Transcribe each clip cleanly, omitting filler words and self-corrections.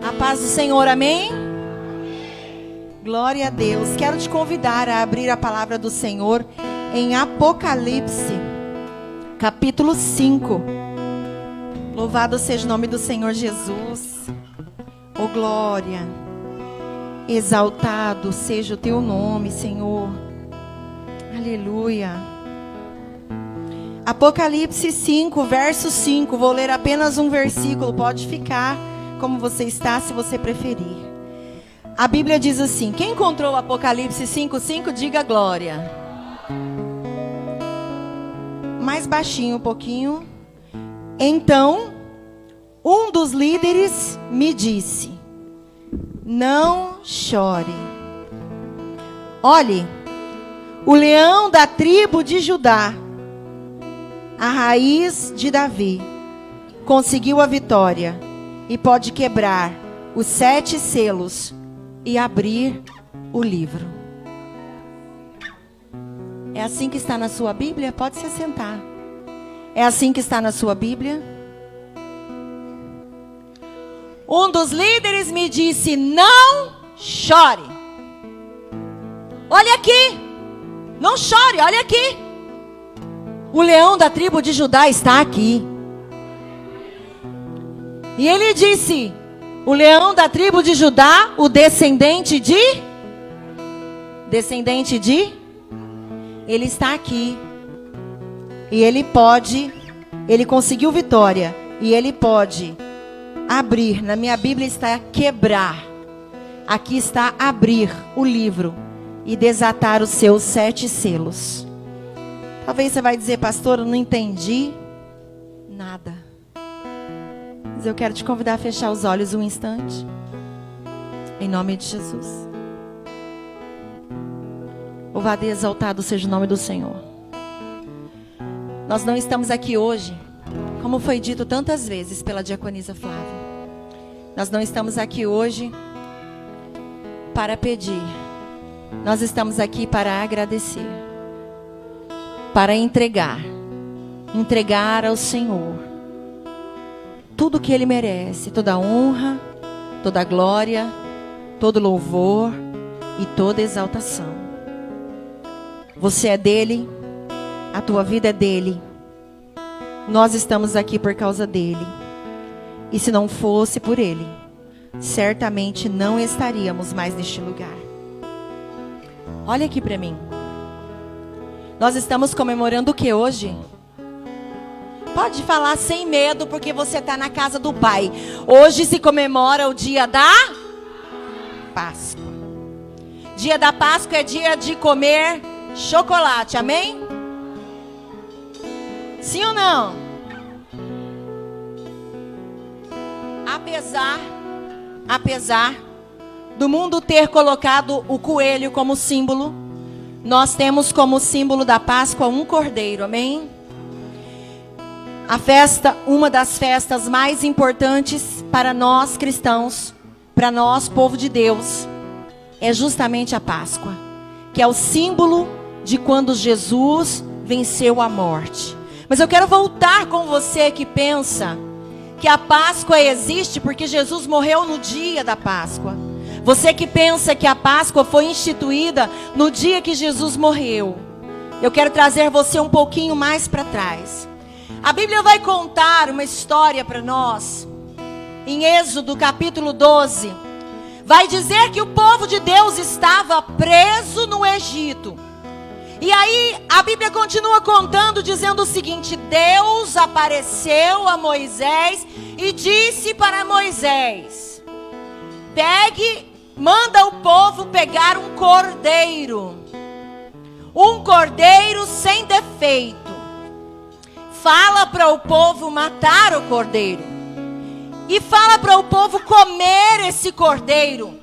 A paz do Senhor, amém? Glória a Deus. Quero te convidar a abrir a palavra do Senhor em Apocalipse, capítulo 5. Louvado seja o nome do Senhor Jesus. Oh glória. Exaltado seja o teu nome, Senhor. Aleluia. Apocalipse 5, verso 5. Vou ler apenas um versículo, pode ficar como você está, se você preferir. A Bíblia diz assim: quem encontrou o Apocalipse 5:5, diga glória. Mais baixinho um pouquinho. Então, um dos líderes me disse: não chore. Olhe, o leão da tribo de Judá, a raiz de Davi, conseguiu a vitória e pode quebrar os 7 selos e abrir o livro. É assim que está na sua Bíblia? Pode se sentar. É assim que está na sua Bíblia? Um dos líderes me disse: não chore. Olha aqui. Não chore, olha aqui. O leão da tribo de Judá está aqui. E ele disse: o leão da tribo de Judá, o descendente de? Ele está aqui. E ele conseguiu vitória. E ele pode abrir. Na minha Bíblia está quebrar. Aqui está abrir o livro e desatar os seus 7 selos. Talvez você vai dizer: pastor, eu não entendi nada. Mas eu quero te convidar a fechar os olhos um instante. Em nome de Jesus. Louvado e exaltado seja o nome do Senhor. Nós não estamos aqui hoje, como foi dito tantas vezes pela diaconisa Flávia. Nós não estamos aqui hoje para pedir. Nós estamos aqui para agradecer. Para entregar ao Senhor tudo que Ele merece, toda honra, toda glória, todo louvor e toda exaltação. Você é dele, a tua vida é dele. Nós estamos aqui por causa dele. E se não fosse por ele, certamente não estaríamos mais neste lugar. Olha aqui para mim. Nós estamos comemorando o que hoje? Pode falar sem medo, porque você está na casa do Pai. Hoje se comemora o dia da Páscoa. Dia da Páscoa é dia de comer chocolate, amém? Sim ou não? Apesar do mundo ter colocado o coelho como símbolo, nós temos como símbolo da Páscoa um cordeiro, amém? A festa, uma das festas mais importantes para nós cristãos, para nós, povo de Deus, é justamente a Páscoa, que é o símbolo de quando Jesus venceu a morte. Mas eu quero voltar com você que pensa que a Páscoa existe porque Jesus morreu no dia da Páscoa. Você que pensa que a Páscoa foi instituída no dia que Jesus morreu. Eu quero trazer você um pouquinho mais para trás. A Bíblia vai contar uma história para nós. Em Êxodo capítulo 12. Vai dizer que o povo de Deus estava preso no Egito. E aí a Bíblia continua contando, dizendo o seguinte: Deus apareceu a Moisés e disse para Moisés: manda o povo pegar um cordeiro sem defeito. Fala para o povo matar o cordeiro. E fala para o povo comer esse cordeiro.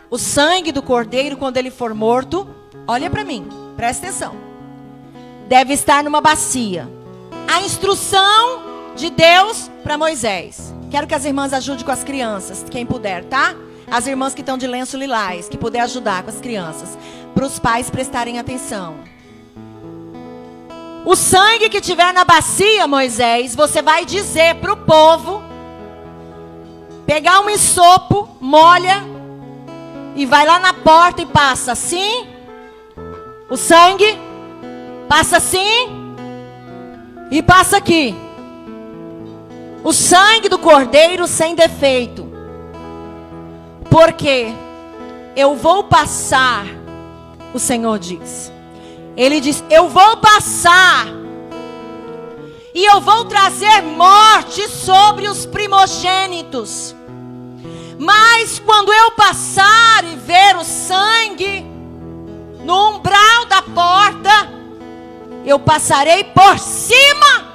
O sangue do cordeiro, quando ele for morto, olha para mim, presta atenção, deve estar numa bacia. A instrução de Deus para Moisés. Quero que as irmãs ajudem com as crianças, quem puder, tá? As irmãs que estão de lenço lilás, que puder ajudar com as crianças. Para os pais prestarem atenção. O sangue que tiver na bacia, Moisés, você vai dizer para o povo pegar um isopo, molha e vai lá na porta e passa assim o sangue, passa assim e passa aqui. O sangue do cordeiro sem defeito. Porque eu vou passar, o Senhor diz. Ele diz: eu vou passar e eu vou trazer morte sobre os primogênitos. Mas quando eu passar e ver o sangue no umbral da porta, eu passarei por cima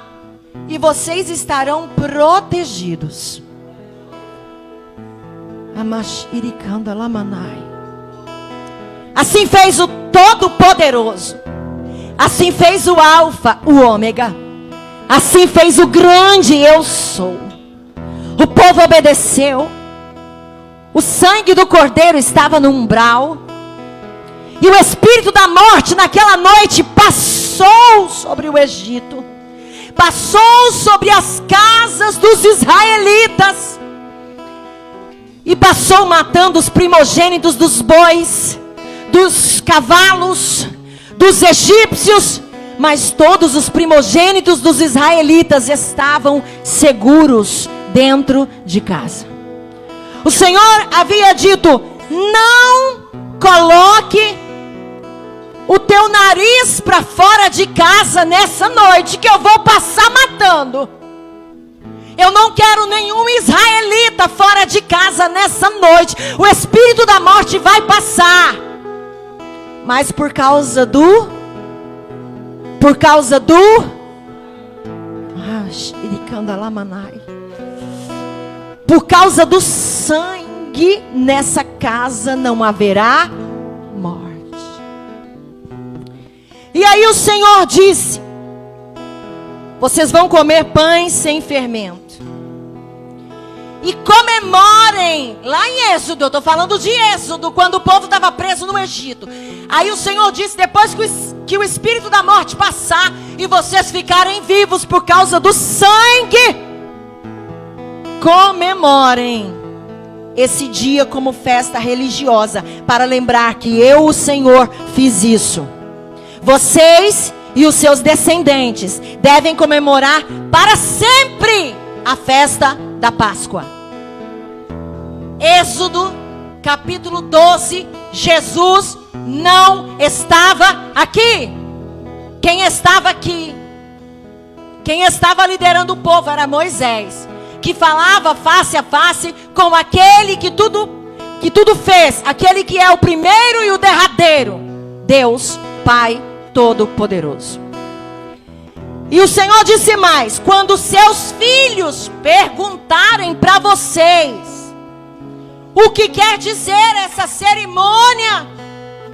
e vocês estarão protegidos. Assim fez o Todo-Poderoso. Assim fez o Alfa, o Ômega. Assim fez o grande Eu Sou. O povo obedeceu. O sangue do cordeiro estava no umbral. E o espírito da morte naquela noite passou sobre o Egito. Passou sobre as casas dos israelitas. E passou matando os primogênitos dos bois, dos cavalos, dos egípcios. Mas todos os primogênitos dos israelitas estavam seguros dentro de casa. O Senhor havia dito: não coloque o teu nariz para fora de casa nessa noite, que eu vou passar matando. Eu não quero nenhum israelita fora de casa nessa noite. O espírito da morte vai passar. Mas por causa do sangue nessa casa não haverá morte. E aí o Senhor disse: vocês vão comer pães sem fermento. E comemorem. Lá em Êxodo, eu estou falando de Êxodo, quando o povo estava preso no Egito. Aí o Senhor disse: depois que o espírito da morte passar e vocês ficarem vivos por causa do sangue, comemorem esse dia como festa religiosa, para lembrar que eu, o Senhor, fiz isso. Vocês e os seus descendentes devem comemorar para sempre a festa da Páscoa. Êxodo capítulo 12. Jesus não estava aqui. Quem estava aqui, quem estava liderando o povo era Moisés, que falava face a face com aquele que tudo fez, aquele que é o primeiro e o derradeiro, Deus Pai Todo-Poderoso. E o Senhor disse mais: quando seus filhos perguntarem para vocês o que quer dizer essa cerimônia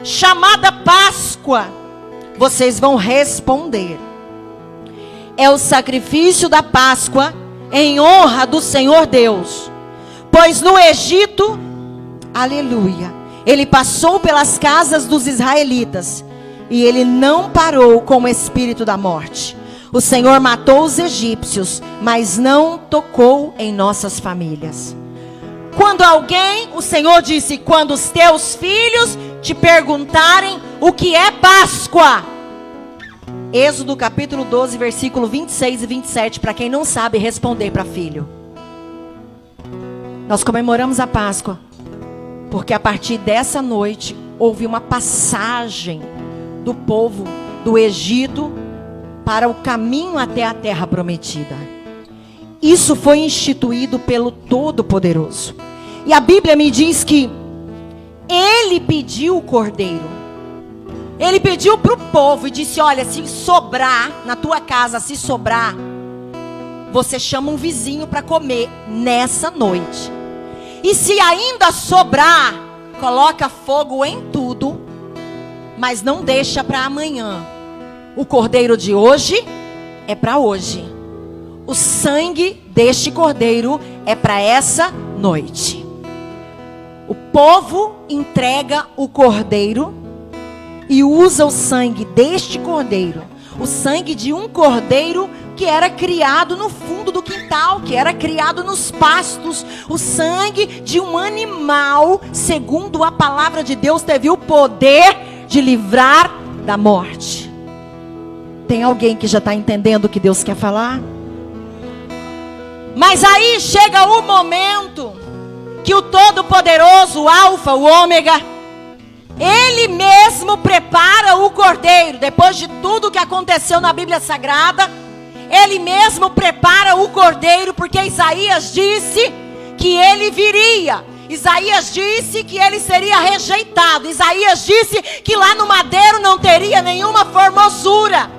chamada Páscoa, vocês vão responder: é o sacrifício da Páscoa em honra do Senhor Deus. Pois no Egito, aleluia, ele passou pelas casas dos israelitas e ele não parou com o espírito da morte. O Senhor matou os egípcios, mas não tocou em nossas famílias. O Senhor disse: quando os teus filhos te perguntarem o que é Páscoa. Êxodo capítulo 12, versículo 26 e 27, para quem não sabe responder para filho. Nós comemoramos a Páscoa, porque a partir dessa noite, houve uma passagem do povo do Egito para o caminho até a terra prometida. Isso foi instituído pelo Todo-Poderoso. E a Bíblia me diz que ele pediu o cordeiro. Ele pediu para o povo e disse: olha, se sobrar na tua casa, se sobrar, você chama um vizinho para comer nessa noite. E se ainda sobrar, coloca fogo em tudo, mas não deixa para amanhã. O cordeiro de hoje é para hoje. O sangue deste cordeiro é para essa noite. O povo entrega o cordeiro e usa o sangue deste cordeiro, o sangue de um cordeiro que era criado no fundo do quintal, que era criado nos pastos. O sangue de um animal, segundo a palavra de Deus, teve o poder de livrar da morte. Tem alguém que já está entendendo o que Deus quer falar? Mas aí chega o momento que o Todo-Poderoso, o Alfa, o Ômega, Ele mesmo prepara o cordeiro. Depois de tudo que aconteceu na Bíblia Sagrada, Ele mesmo prepara o cordeiro, porque Isaías disse que ele viria. Isaías disse que ele seria rejeitado. Isaías disse que lá no madeiro não teria nenhuma formosura.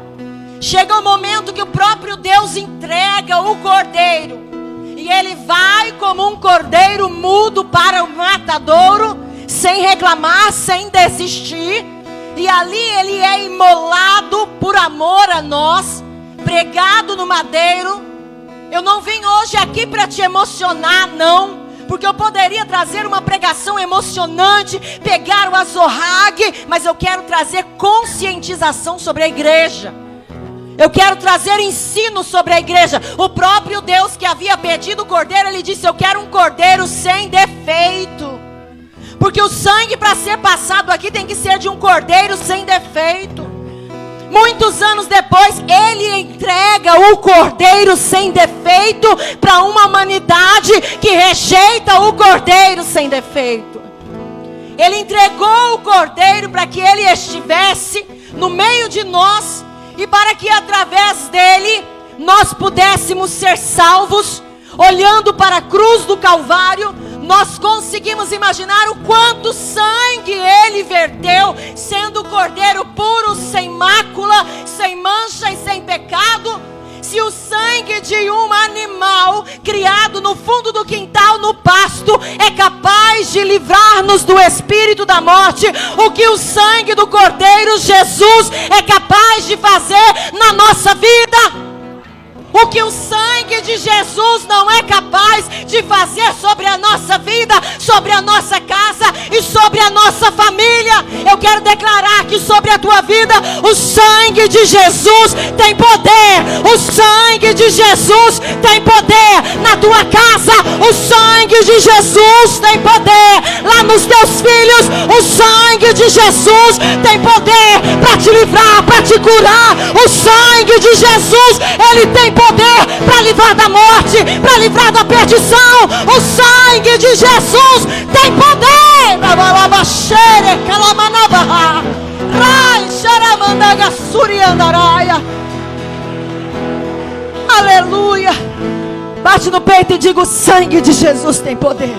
Chega o momento que o próprio Deus entrega o cordeiro, e ele vai como um cordeiro mudo para o matadouro, sem reclamar, sem desistir. E ali ele é imolado por amor a nós, pregado no madeiro. Eu não vim hoje aqui para te emocionar, não, porque eu poderia trazer uma pregação emocionante, pegar o azorrague, mas eu quero trazer conscientização sobre a igreja. Eu quero trazer ensino sobre a igreja. O próprio Deus que havia pedido o cordeiro, Ele disse: eu quero um cordeiro sem defeito. Porque o sangue para ser passado aqui tem que ser de um cordeiro sem defeito. Muitos anos depois, Ele entrega o cordeiro sem defeito para uma humanidade que rejeita o cordeiro sem defeito. Ele entregou o cordeiro para que Ele estivesse no meio de nós, e para que através dele nós pudéssemos ser salvos. Olhando para a cruz do Calvário, nós conseguimos imaginar o quanto sangue ele verteu, sendo cordeiro puro, sem mácula, sem mancha e sem pecado. Se o sangue de um animal criado no fundo do quintal, no pasto, é capaz de livrar-nos do espírito da morte, o que o sangue do Cordeiro Jesus é capaz de fazer na nossa vida? O que o sangue de Jesus não é capaz de fazer sobre a nossa vida, sobre a nossa casa e sobre a nossa família. Eu quero declarar que sobre a tua vida, o sangue de Jesus tem poder. O sangue de Jesus tem poder na tua casa. O sangue de Jesus tem poder lá nos teus filhos. O sangue de Jesus tem poder para te livrar, para te curar. O sangue de Jesus, ele tem poder para livrar da morte, para livrar da perdição. O sangue de Jesus tem poder. Aleluia. Bate no peito e diga: o sangue de Jesus tem poder.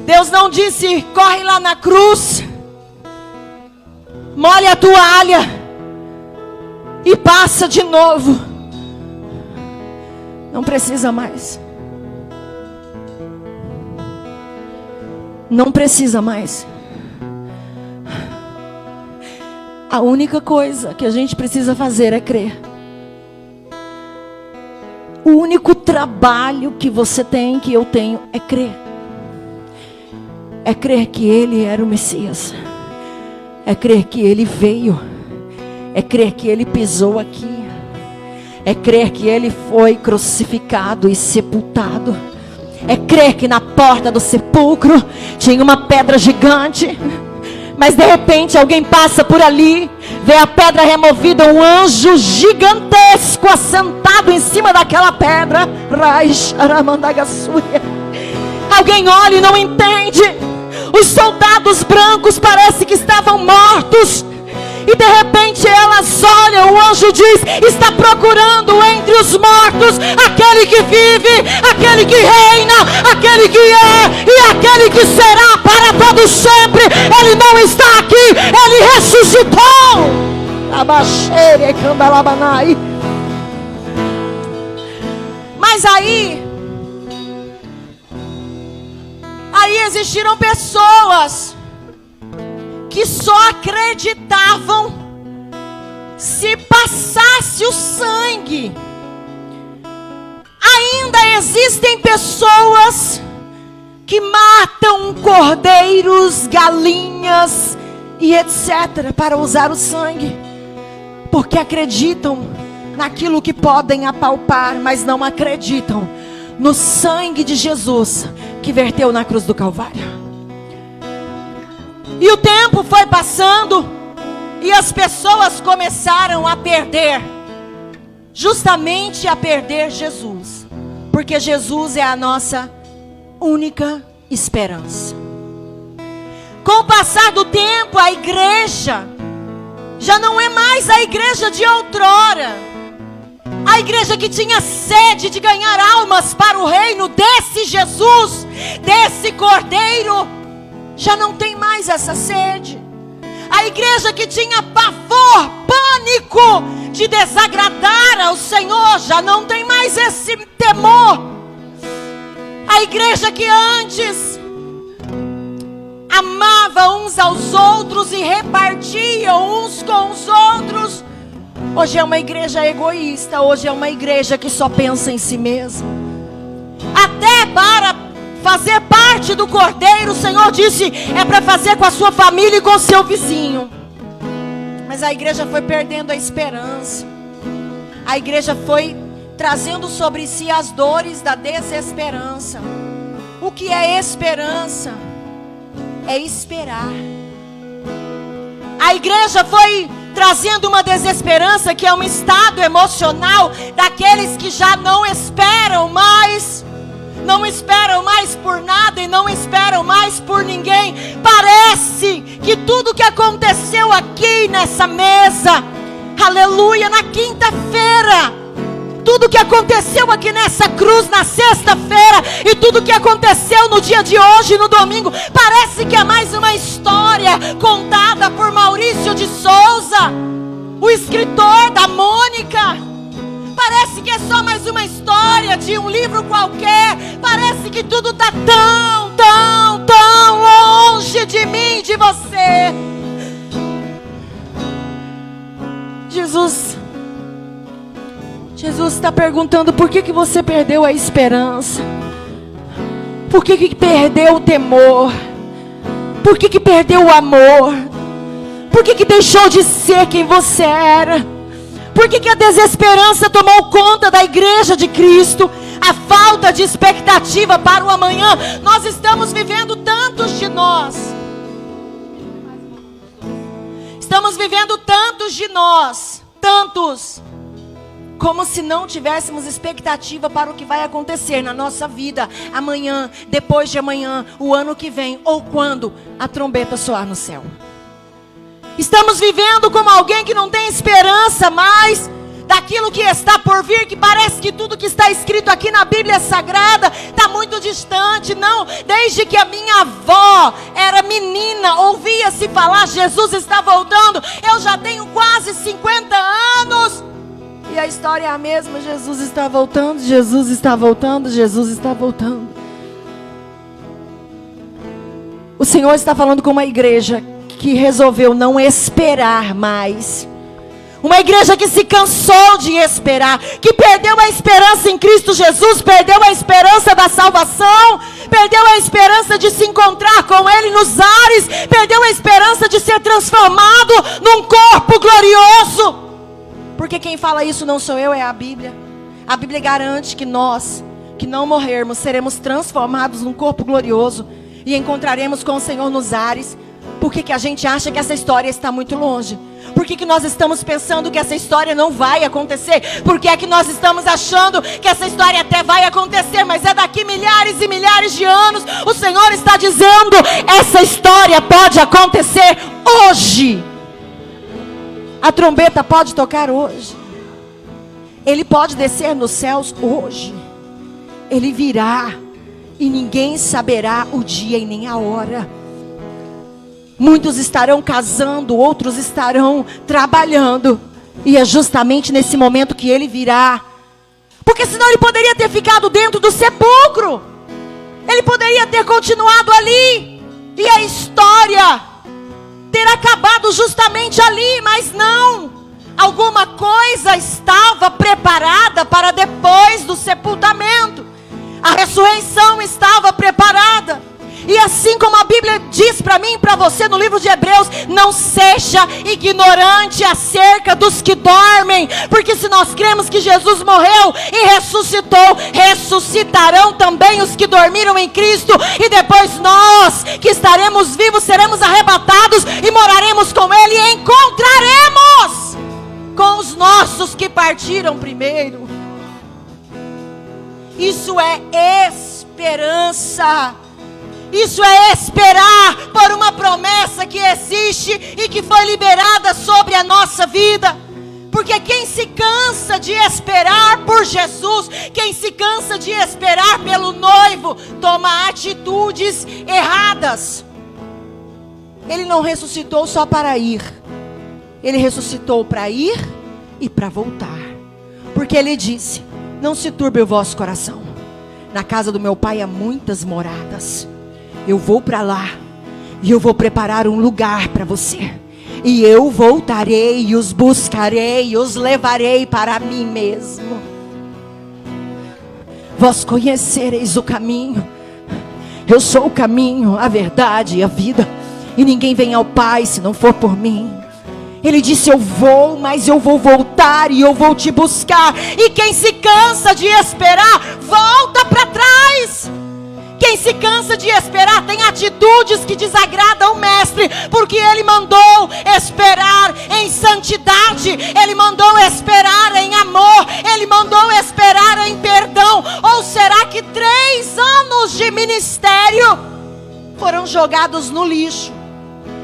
Deus não disse: corre lá na cruz, molha a toalha e passa de novo. Não precisa mais. Não precisa mais. A única coisa que a gente precisa fazer é crer. O único trabalho que você tem, que eu tenho, é crer. É crer que Ele era o Messias. É crer que Ele veio. É crer que Ele pisou aqui. É crer que Ele foi crucificado e sepultado. É crer que na porta do sepulcro tinha uma pedra gigante, mas de repente alguém passa por ali, vê a pedra removida, um anjo gigantesco assentado em cima daquela pedra. Alguém olha e não entende. Os soldados brancos parece que estavam mortos, e de repente elas olham, o anjo diz: está procurando entre os mortos aquele que vive, aquele que reina, aquele que é e aquele que será para todo sempre. Ele não está aqui, ele ressuscitou. Mas aí existiram pessoas que só acreditavam se passasse o sangue. Ainda existem pessoas que matam cordeiros, galinhas e etc. para usar o sangue, porque acreditam naquilo que podem apalpar, mas não acreditam no sangue de Jesus que verteu na cruz do Calvário. E o tempo foi passando e as pessoas começaram a perder, justamente a perder Jesus, porque Jesus é a nossa única esperança. Com o passar do tempo, a igreja já não é mais a igreja de outrora. A igreja que tinha sede de ganhar almas para o reino desse Jesus, desse Cordeiro, já não tem mais essa sede. A igreja que tinha pavor, pânico de desagradar ao Senhor, já não tem mais esse temor. A igreja que antes amava uns aos outros e repartiam uns com os outros, hoje é uma igreja egoísta, hoje é uma igreja que só pensa em si mesma. Até para fazer parte do Cordeiro, o Senhor disse, é para fazer com a sua família e com o seu vizinho. Mas a igreja foi perdendo a esperança. A igreja foi trazendo sobre si as dores da desesperança. O que é esperança? É esperar. A igreja foi trazendo uma desesperança, que é um estado emocional daqueles que já não esperam mais. Não esperam mais por nada e não esperam mais por ninguém. Parece que tudo que aconteceu aqui nessa mesa, aleluia, na quinta-feira, tudo que aconteceu aqui nessa cruz na sexta-feira e tudo que aconteceu no dia de hoje, no domingo, parece que é mais uma história contada por Maurício de Souza, o escritor da Mônica. Parece que é só mais uma história de um livro qualquer. Parece que tudo está tão, tão, tão longe de mim, de você. Jesus está perguntando: por que você perdeu a esperança? Por que perdeu o temor? Por que perdeu o amor? Por que deixou de ser quem você era? Por que a desesperança tomou conta da igreja de Cristo? A falta de expectativa para o amanhã. Nós estamos vivendo tantos de nós. Estamos vivendo tantos de nós. Tantos. Como se não tivéssemos expectativa para o que vai acontecer na nossa vida. Amanhã, depois de amanhã, o ano que vem. Ou quando a trombeta soar no céu. Estamos vivendo como alguém que não tem esperança mais daquilo que está por vir, que parece que tudo que está escrito aqui na Bíblia Sagrada está muito distante. Não, desde que a minha avó era menina, ouvia-se falar, Jesus está voltando. Eu já tenho quase 50 anos e a história é a mesma, Jesus está voltando, Jesus está voltando, Jesus está voltando. O Senhor está falando com uma igreja que resolveu não esperar mais. Uma igreja que se cansou de esperar, que perdeu a esperança em Cristo Jesus, perdeu a esperança da salvação, perdeu a esperança de se encontrar com Ele nos ares, perdeu a esperança de ser transformado num corpo glorioso. Porque quem fala isso não sou eu, é a Bíblia. A Bíblia garante que nós, que não morrermos, seremos transformados num corpo glorioso e encontraremos com o Senhor nos ares. Por que a gente acha que essa história está muito longe? Por que nós estamos pensando que essa história não vai acontecer? Por que é que nós estamos achando que essa história até vai acontecer, mas é daqui milhares e milhares de anos? O Senhor está dizendo, essa história pode acontecer hoje. A trombeta pode tocar hoje. Ele pode descer nos céus hoje. Ele virá e ninguém saberá o dia e nem a hora. Muitos estarão casando, outros estarão trabalhando. E é justamente nesse momento que ele virá. Porque senão ele poderia ter ficado dentro do sepulcro. Ele poderia ter continuado ali. E a história ter acabado justamente ali. Mas não. Alguma coisa estava preparada para depois do sepultamento. A ressurreição estava preparada. E assim como a Bíblia diz para mim e para você no livro de Hebreus, não seja ignorante acerca dos que dormem, porque se nós cremos que Jesus morreu e ressuscitou, ressuscitarão também os que dormiram em Cristo, e depois nós que estaremos vivos seremos arrebatados e moraremos com Ele e encontraremos com os nossos que partiram primeiro. Isso é esperança. Isso é esperar por uma promessa que existe e que foi liberada sobre a nossa vida. Porque quem se cansa de esperar por Jesus, quem se cansa de esperar pelo noivo, toma atitudes erradas. Ele não ressuscitou só para ir. Ele ressuscitou para ir e para voltar. Porque Ele disse: não se turbe o vosso coração. Na casa do meu Pai há muitas moradas. Eu vou para lá e eu vou preparar um lugar para você. E eu voltarei e os buscarei e os levarei para mim mesmo. Vós conhecereis o caminho. Eu sou o caminho, a verdade e a vida. E ninguém vem ao Pai se não for por mim. Ele disse: eu vou, mas eu vou voltar e eu vou te buscar. E quem se cansa de esperar, volta para trás. Quem se cansa de esperar tem atitudes que desagradam o Mestre, porque Ele mandou esperar em santidade, Ele mandou esperar em amor, Ele mandou esperar em perdão. Ou será que 3 anos de ministério foram jogados no lixo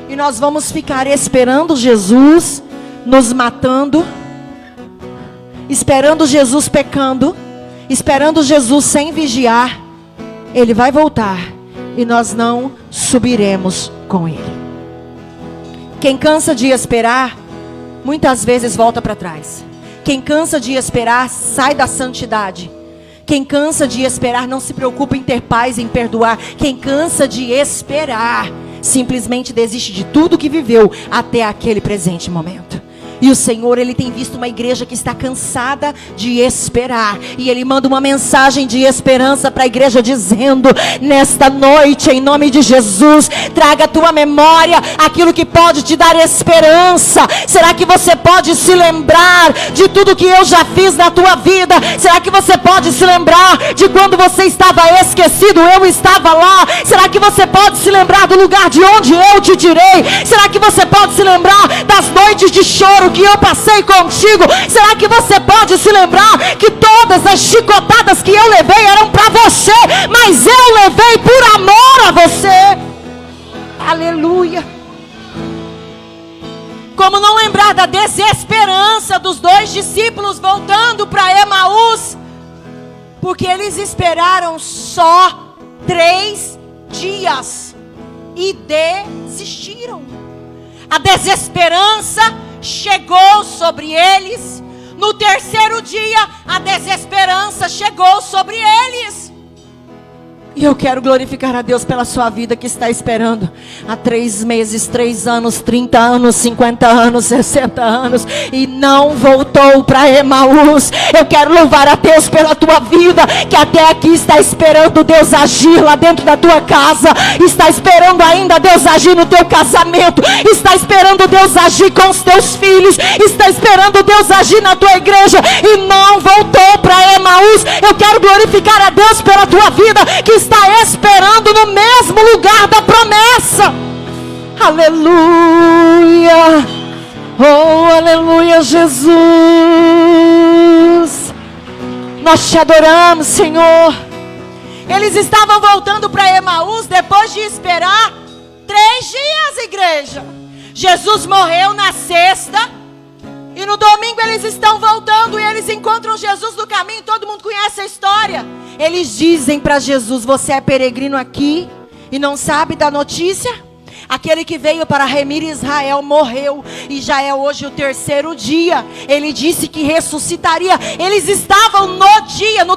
e nós vamos ficar esperando Jesus nos matando, esperando Jesus pecando, esperando Jesus sem vigiar? Ele vai voltar e nós não subiremos com Ele. Quem cansa de esperar, muitas vezes volta para trás. Quem cansa de esperar, sai da santidade. Quem cansa de esperar, não se preocupa em ter paz, em perdoar. Quem cansa de esperar, simplesmente desiste de tudo que viveu até aquele presente momento. E o Senhor, Ele tem visto uma igreja que está cansada de esperar. E Ele manda uma mensagem de esperança para a igreja dizendo: nesta noite, em nome de Jesus, traga à tua memória aquilo que pode te dar esperança. Será que você pode se lembrar de tudo que eu já fiz na tua vida? Será que você pode se lembrar de quando você estava esquecido, eu estava lá? Será que você pode se lembrar do lugar de onde eu te tirei? Será que você pode se lembrar das noites de choro que eu passei contigo? Será que você pode se lembrar que todas as chicotadas que eu levei eram para você, mas eu levei por amor a você? Aleluia. Como não lembrar da desesperança dos 2 discípulos voltando para Emaús? Porque eles esperaram só 3 dias e desistiram. A desesperança chegou sobre eles. No 3º dia, a desesperança chegou sobre eles. E eu quero glorificar a Deus pela sua vida que está esperando há 3 meses, 3 anos, 30 anos, 50 anos, 60 anos e não voltou para Emaús. Eu quero louvar a Deus pela tua vida que até aqui está esperando Deus agir lá dentro da tua casa, está esperando ainda Deus agir no teu casamento, está esperando Deus agir com os teus filhos, está esperando Deus agir na tua igreja e não voltou para Emaús. Eu quero glorificar a Deus pela tua vida que está esperando no mesmo lugar da promessa. Aleluia. Oh, aleluia, Jesus. Nós te adoramos, Senhor. Eles estavam voltando para Emaús depois de esperar 3 dias, igreja. Jesus morreu na sexta e no domingo eles estão voltando e eles encontram Jesus no caminho. Todo mundo conhece a história. Eles dizem para Jesus: você é peregrino aqui e não sabe da notícia? Aquele que veio para remir Israel morreu e já é hoje o 3º dia. Ele disse que ressuscitaria. Eles estavam no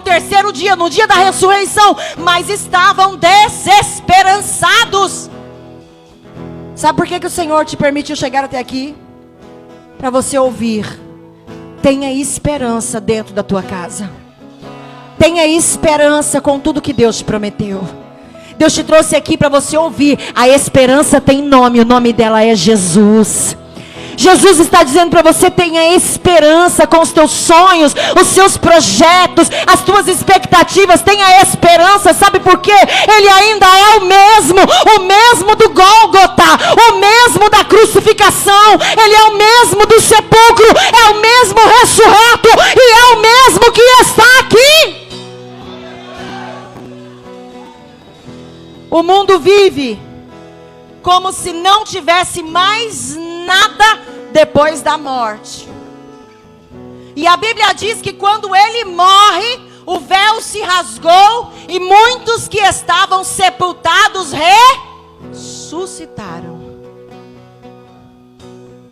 3º dia, no dia da ressurreição, mas estavam desesperançados. Sabe por que o Senhor te permitiu chegar até aqui? Para você ouvir: tenha esperança dentro da tua casa. Tenha esperança com tudo que Deus te prometeu. Deus te trouxe aqui para você ouvir. A esperança tem nome, o nome dela é Jesus. Jesus está dizendo para você: tenha esperança com os teus sonhos, os seus projetos, as tuas expectativas. Tenha esperança, sabe por quê? Ele ainda é o mesmo do Gólgota, o mesmo da crucificação. Ele é o mesmo do sepulcro, é o mesmo ressurreto e é o mesmo que está aqui. O mundo vive como se não tivesse mais nada depois da morte. E a Bíblia diz que quando ele morre, o véu se rasgou e muitos que estavam sepultados ressuscitaram.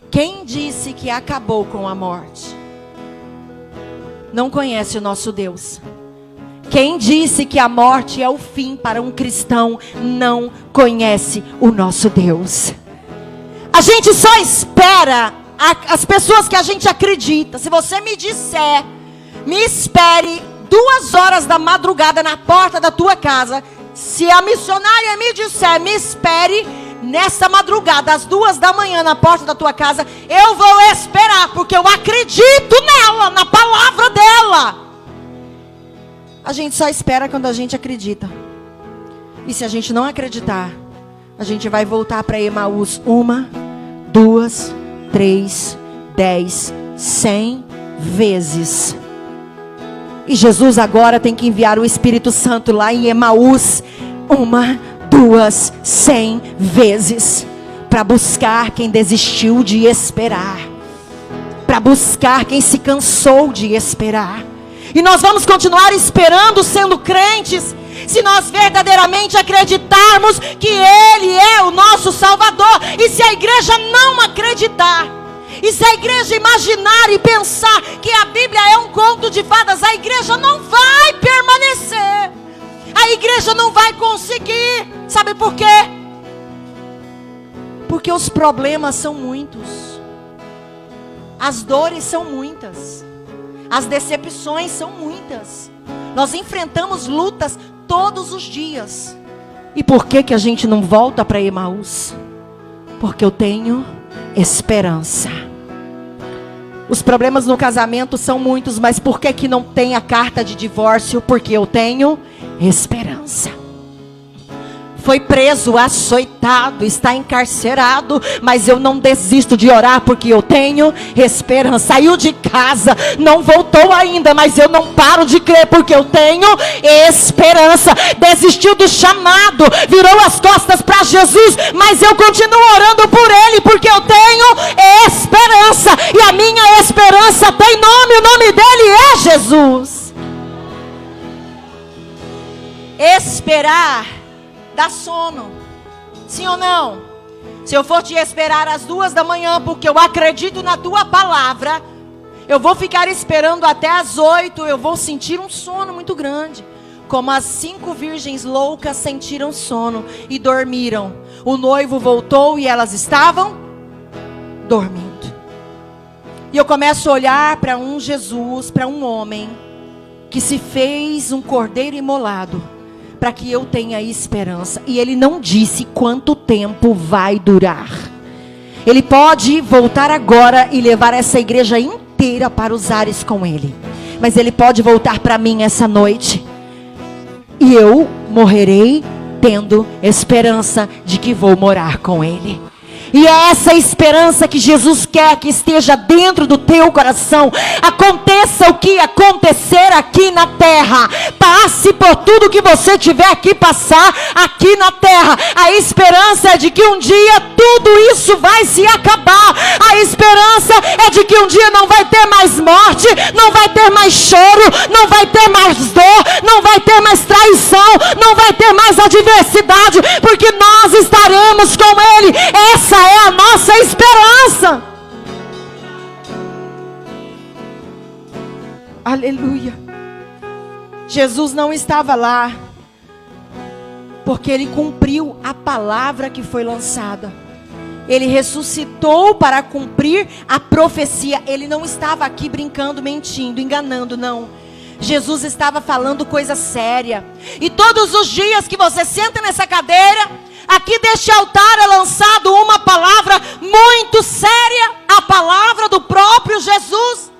Quem disse que acabou com a morte? Não conhece o nosso Deus. Quem disse que a morte é o fim para um cristão não conhece o nosso Deus. A gente só espera as pessoas que a gente acredita. Se você me disser, me espere 2 horas da madrugada na porta da tua casa. Se a missionária me disser, me espere nessa madrugada às 2 da manhã na porta da tua casa, eu vou esperar, porque eu acredito nela, na palavra dela. A gente só espera quando a gente acredita. E se a gente não acreditar, a gente vai voltar para Emaús 1, 2, 3, 10, 100 vezes. E Jesus agora tem que enviar o Espírito Santo lá em Emaús 1, 2, 100 vezes. Para buscar quem desistiu de esperar. Para buscar quem se cansou de esperar. E nós vamos continuar esperando, sendo crentes, se nós verdadeiramente acreditarmos que Ele é o nosso Salvador. E se a igreja não acreditar, e se a igreja imaginar e pensar que a Bíblia é um conto de fadas, a igreja não vai permanecer. A igreja não vai conseguir. Sabe por quê? Porque os problemas são muitos. As dores são muitas. As decepções são muitas. Nós enfrentamos lutas todos os dias. E por que a gente não volta para Emaús? Porque eu tenho esperança. Os problemas no casamento são muitos, mas por que não tem a carta de divórcio? Porque eu tenho esperança. Foi preso, açoitado, está encarcerado, mas eu não desisto de orar porque eu tenho esperança. Saiu de casa, não voltou ainda, mas eu não paro de crer porque eu tenho esperança. Desistiu do chamado, virou as costas para Jesus, mas eu continuo orando por ele porque eu tenho esperança. E a minha esperança tem nome, o nome dele é Jesus. Esperar dá sono, sim ou não? Se eu for te esperar às 2 da manhã, porque eu acredito na tua palavra, eu vou ficar esperando até às 8, eu vou sentir um sono muito grande. Como as 5 virgens loucas sentiram sono e dormiram. O noivo voltou e elas estavam dormindo. E eu começo a olhar para um Jesus, para um homem que se fez um cordeiro imolado, para que eu tenha esperança. E ele não disse quanto tempo vai durar. Ele pode voltar agora e levar essa igreja inteira para os ares com ele. Mas ele pode voltar para mim essa noite. E eu morrerei tendo esperança de que vou morar com ele. E é essa esperança que Jesus quer que esteja dentro do teu coração. Aconteça o que acontecer aqui na terra. Passe por tudo que você tiver que passar aqui na terra. A esperança é de que um dia tudo isso vai se acabar. A esperança é de que um dia não vai ter mais morte, não vai ter mais choro, não vai ter mais dor, não vai ter mais traição, não vai ter mais adversidade, porque nós estaremos com ele. Essa é a nossa esperança. Aleluia. Jesus não estava lá porque ele cumpriu a palavra que foi lançada. Ele ressuscitou para cumprir a profecia. Ele não estava aqui brincando, mentindo, enganando, não. Jesus estava falando coisa séria. E todos os dias que você senta nessa cadeira, aqui deste altar é lançado uma palavra muito séria, a palavra do próprio Jesus,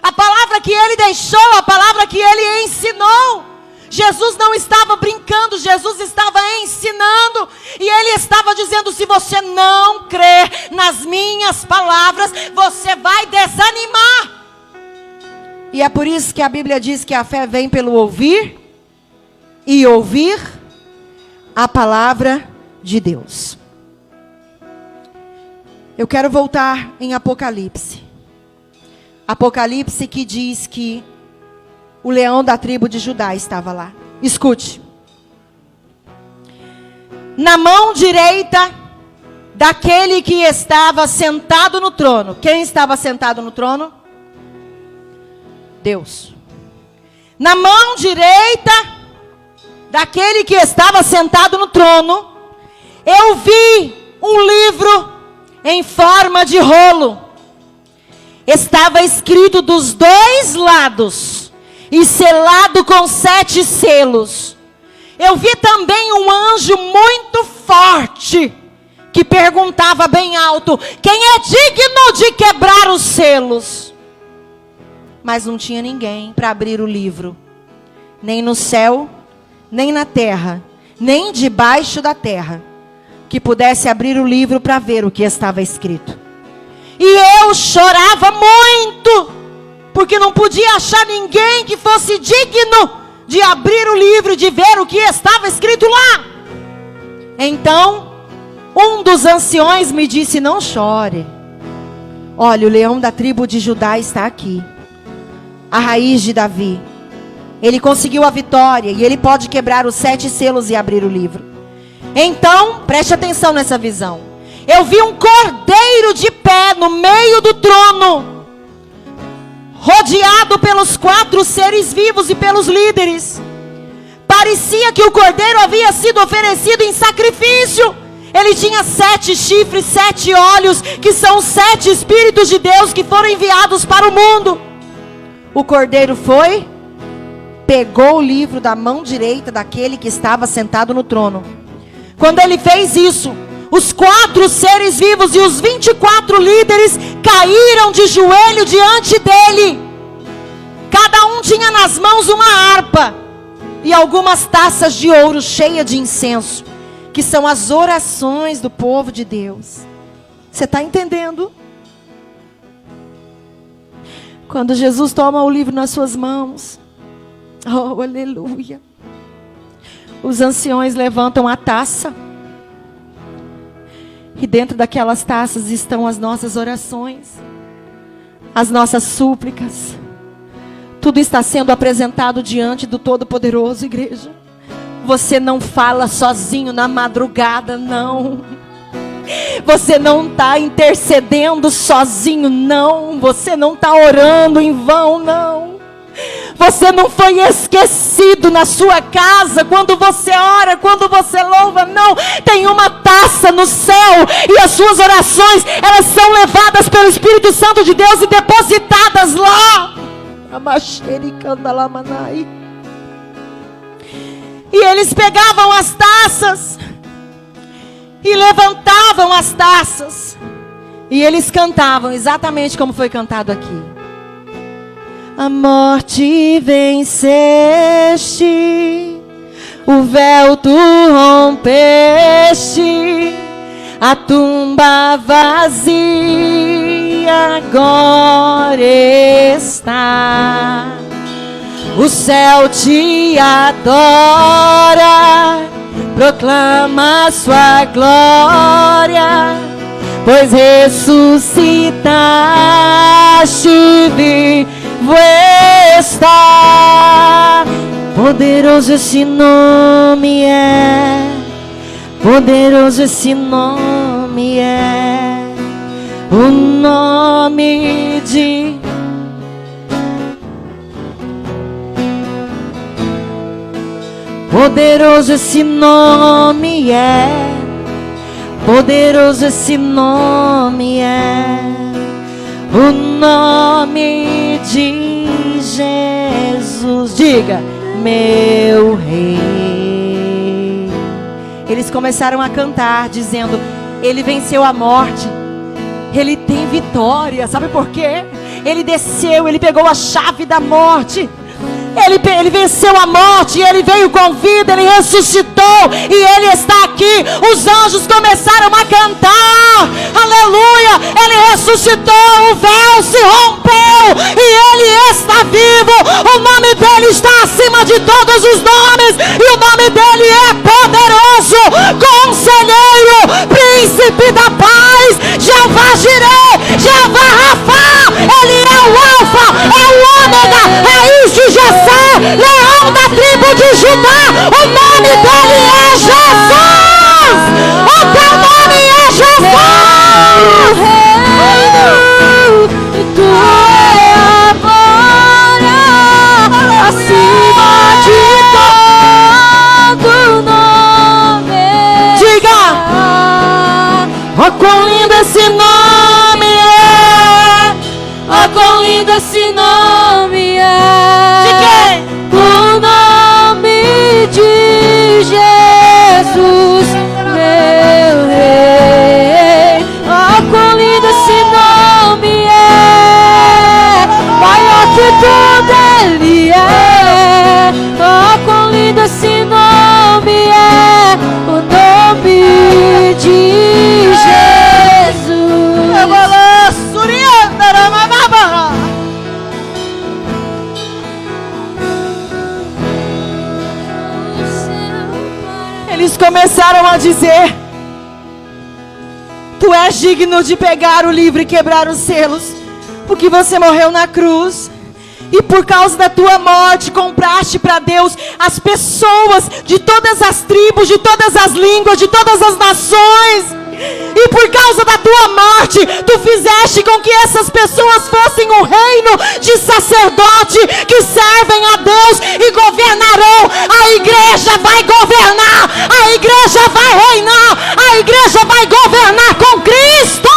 a palavra que ele deixou, a palavra que ele ensinou. Jesus não estava brincando, Jesus estava ensinando, e ele estava dizendo: se você não crer nas minhas palavras, você vai desanimar. E é por isso que a Bíblia diz que a fé vem pelo ouvir, e ouvir a palavra de Deus. Eu quero voltar em Apocalipse. Apocalipse que diz que o leão da tribo de Judá estava lá. Escute. Na mão direita daquele que estava sentado no trono. Quem estava sentado no trono? Deus. Na mão direita daquele que estava sentado no trono, eu vi um livro em forma de rolo. Estava escrito dos dois lados e selado com 7 selos. Eu vi também um anjo muito forte que perguntava bem alto: quem é digno de quebrar os selos? Mas não tinha ninguém para abrir o livro, nem no céu, nem na terra, nem debaixo da terra, que pudesse abrir o livro para ver o que estava escrito. E eu chorava muito, porque não podia achar ninguém que fosse digno de abrir o livro e de ver o que estava escrito lá. Então, um dos anciões me disse: não chore. Olha, o leão da tribo de Judá está aqui, a raiz de Davi. Ele conseguiu a vitória e ele pode quebrar os 7 selos e abrir o livro. Então, preste atenção nessa visão. Eu vi um cordeiro de pé no meio do trono, rodeado pelos 4 seres vivos e pelos líderes. Parecia que o cordeiro havia sido oferecido em sacrifício. Ele tinha 7 chifres, 7 olhos, que são os 7 Espíritos de Deus que foram enviados para o mundo. O cordeiro foi, pegou o livro da mão direita daquele que estava sentado no trono. Quando ele fez isso, os 4 seres vivos e os 24 líderes caíram de joelho diante dele. Cada um tinha nas mãos uma harpa e algumas taças de ouro cheias de incenso, que são as orações do povo de Deus. Você está entendendo? Quando Jesus toma o livro nas suas mãos, oh, aleluia, os anciões levantam a taça, e dentro daquelas taças estão as nossas orações, as nossas súplicas. Tudo está sendo apresentado diante do Todo-Poderoso, igreja. Você não fala sozinho na madrugada, não. Você não está intercedendo sozinho, não. Você não está orando em vão, não. Você não foi esquecido na sua casa quando você ora, quando você louva, não. Tem uma taça no céu e as suas orações, elas são levadas pelo Espírito Santo de Deus e depositadas lá. E eles pegavam as taças e levantavam as taças e eles cantavam exatamente como foi cantado aqui. A morte venceste, o véu tu rompeste, a tumba vazia agora está. O céu te adora, proclama sua glória, pois ressuscitaste, vivo está. Poderoso esse nome é, poderoso esse nome é, o nome de... Poderoso esse nome é, poderoso esse nome é, o nome de Jesus. Jesus. Diga: meu rei. Eles começaram a cantar dizendo: ele venceu a morte, ele tem vitória. Sabe por quê? Ele desceu, ele pegou a chave da morte. Ele venceu a morte, ele veio com vida, ele ressuscitou e ele está aqui. Os anjos começaram a cantar, aleluia. Ele ressuscitou, o véu se rompeu e ele está vivo. O nome dele está acima de todos os nomes e o nome dele é poderoso, Conselheiro, Príncipe da Paz, Jeová Jireh, Jeová Rafá. Ele é o Alfa, é o Ômega, raiz de Jessé, leão da tribo de Judá. O nome dele é Jesus. O teu nome é Jesus. Tu é agora acima de todo nome. Diga: oh, quão lindo esse nome é. Oh, quão lindo esse nome é. De quem? O nome de Jesus, meu rei. Oh, quão lindo esse nome é. Maior que tudo ele é. Oh, quão lindo esse nome é. O nome de Jesus. Eles começaram a dizer: tu és digno de pegar o livro e quebrar os selos, porque você morreu na cruz. E por causa da tua morte compraste para Deus as pessoas de todas as tribos, de todas as línguas, de todas as nações. E por causa da tua morte, tu fizeste com que essas pessoas fossem um reino de sacerdote que servem a Deus e governarão. A igreja vai governar, a igreja vai reinar, a igreja vai governar com Cristo.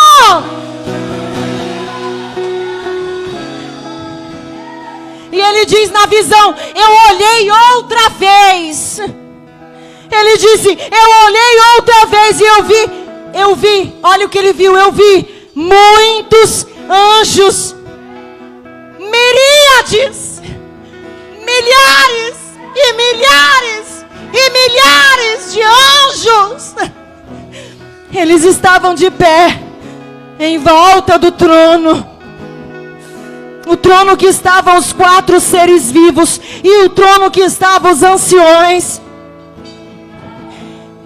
E ele diz na visão: eu olhei outra vez. Ele disse: eu olhei outra vez e eu vi, olha o que ele viu, eu vi muitos anjos, miríades, milhares e milhares e milhares de anjos. Eles estavam de pé em volta do trono. O trono que estavam os 4 seres vivos e o trono que estavam os anciões.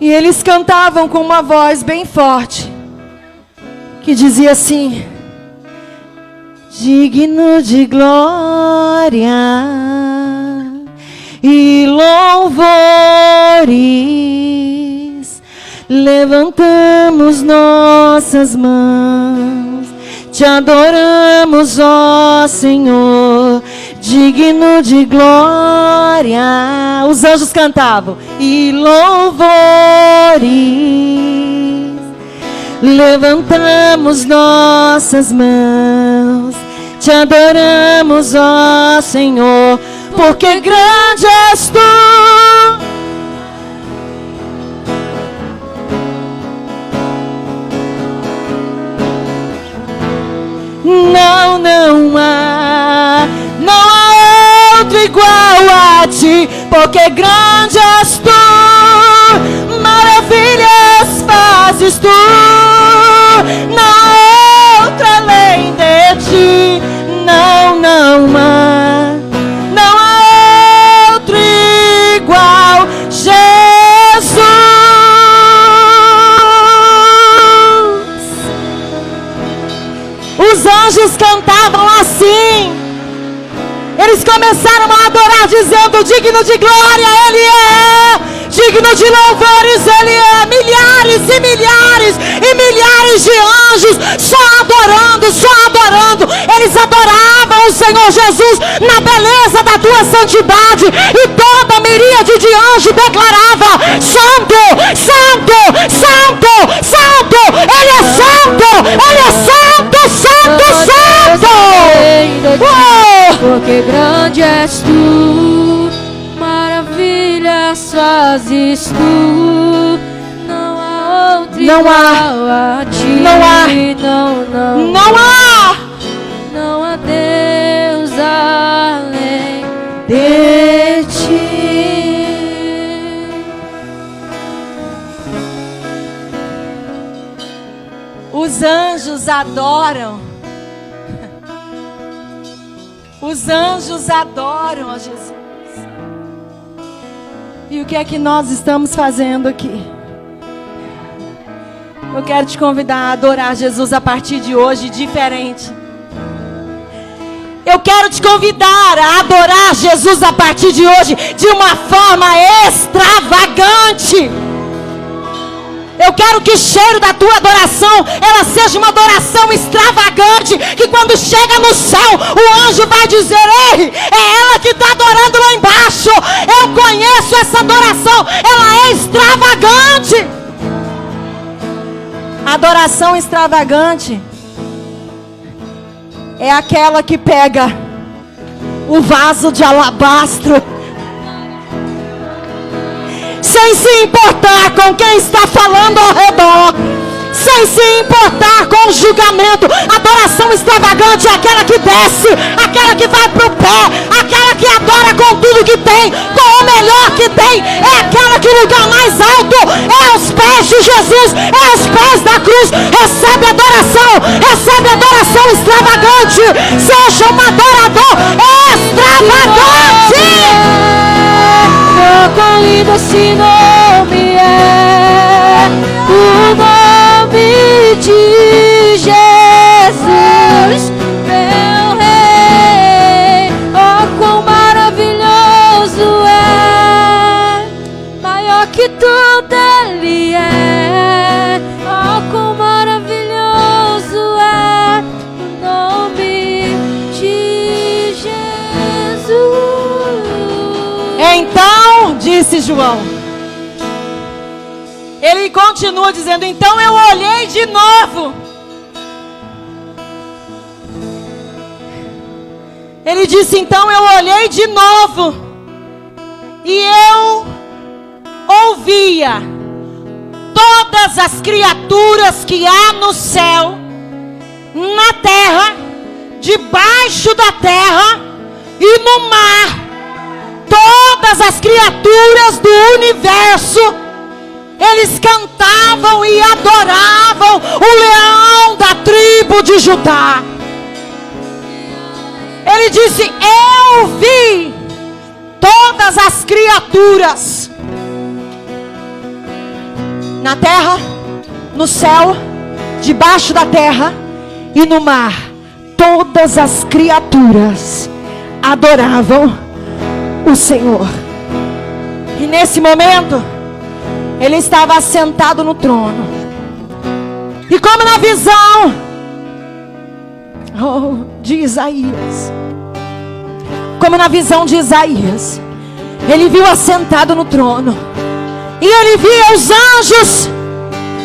E eles cantavam com uma voz bem forte, que dizia assim: digno de glória e louvores, levantamos nossas mãos, te adoramos, ó Senhor, digno de glória. Os anjos cantavam: e louvores, levantamos nossas mãos, te adoramos, ó Senhor, porque grande és tu. Não há outro igual a ti, porque grande és tu, maravilhas fazes tu, não há outro além de ti, não há outro igual, Jesus. Os anjos cantavam assim. Eles começaram a adorar dizendo: digno de glória Ele é, digno de louvores Ele é. Milhares e milhares e milhares de anjos só adorando, só adorando. Eles adoravam o Senhor Jesus na beleza da tua santidade. E toda a miríade de anjos declarava: santo, santo, santo, santo. Ele é santo, Ele é santo, santo, santo. Porque grande és tu. fazes tu, não há outro igual a ti. Não há. Não há Deus além de ti. Os anjos adoram. Os anjos adoram a Jesus. E o que é que nós estamos fazendo aqui? Eu quero te convidar a adorar Jesus a partir de hoje diferente. Eu quero te convidar a adorar Jesus a partir de hoje de uma forma extravagante. Eu quero que o cheiro da tua adoração, ela seja uma adoração extravagante, que quando chega no céu, o anjo vai dizer: ei, é ela que está adorando lá embaixo. Eu conheço essa adoração, ela é extravagante. A adoração extravagante é aquela que pega o vaso de alabastro, sem se importar com quem está falando ao redor, sem se importar com o julgamento. Adoração extravagante é aquela que desce, aquela que vai pro pé, aquela que adora com tudo que tem, com o melhor que tem. É aquela que o lugar mais alto é os pés de Jesus, é os pés da cruz. Recebe adoração extravagante. Seja um adorador extravagante. Quão lindo esse nome é, o nome de Jesus, meu Rei. Oh, quão maravilhoso é, maior que tudo Ele é. Oh, quão maravilhoso é o nome de Jesus. Então, disse João, ele continua dizendo: então eu olhei de novo. Ele disse: então eu olhei de novo, e eu ouvia todas as criaturas que há no céu, na terra, debaixo da terra e no mar. Todas as criaturas do universo, eles cantavam e adoravam o leão da tribo de Judá. Ele disse: eu vi todas as criaturas na terra, no céu, debaixo da terra e no mar. Todas as criaturas adoravam o Senhor. E nesse momento, Ele estava sentado no trono. E como na visão de Isaías, como na visão de Isaías, ele viu assentado no trono, e ele via os anjos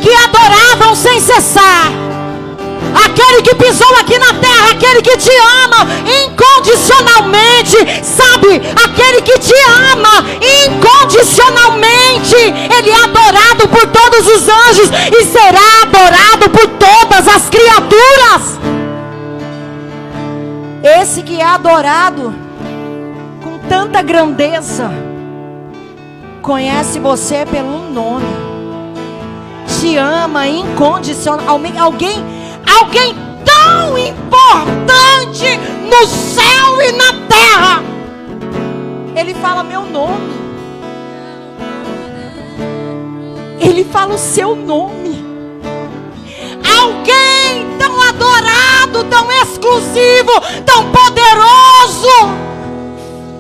que adoravam sem cessar. Aquele que pisou aqui na terra, aquele que te ama incondicionalmente, sabe? Aquele que te ama incondicionalmente, ele é adorado por todos os anjos e será adorado por todas as criaturas. Esse que é adorado com tanta grandeza, conhece você pelo nome, te ama incondicionalmente. Alguém tão importante no céu e na terra, ele fala meu nome, ele fala o seu nome. Alguém tão adorado, tão exclusivo, tão poderoso,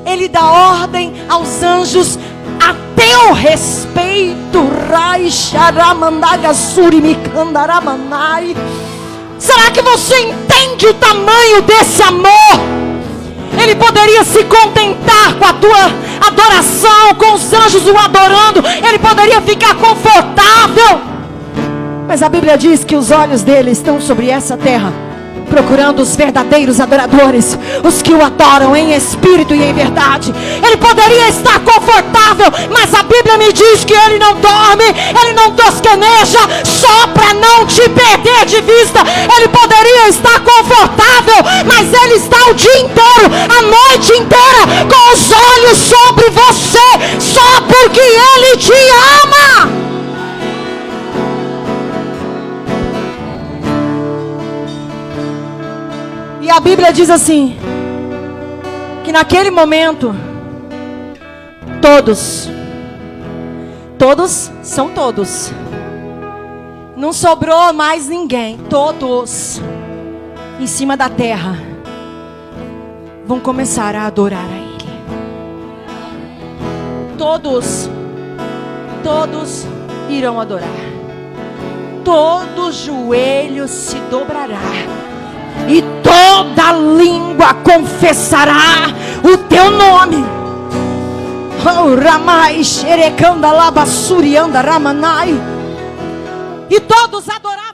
ele dá ordem aos anjos a teu respeito. Será que você entende o tamanho desse amor? Ele poderia se contentar com a tua adoração, com os anjos o adorando, ele poderia ficar confortável. Mas a Bíblia diz que os olhos dele estão sobre essa terra, procurando os verdadeiros adoradores, os que o adoram em espírito e em verdade. Ele poderia estar confortável, mas a Bíblia me diz que ele não dorme, ele não tosqueneja, só para não te perder de vista. Ele poderia estar confortável, mas ele está o dia inteiro, a noite inteira, com os olhos sobre você, só porque ele te ama. E a Bíblia diz assim, que naquele momento, todos são todos, não sobrou mais ninguém, todos em cima da terra vão começar a adorar a Ele. Todos irão adorar, todo joelho se dobrará e toda língua confessará o teu nome. Oh, Ramai, Xerecanda, Labassurianda, Ramanai. E todos adoraram.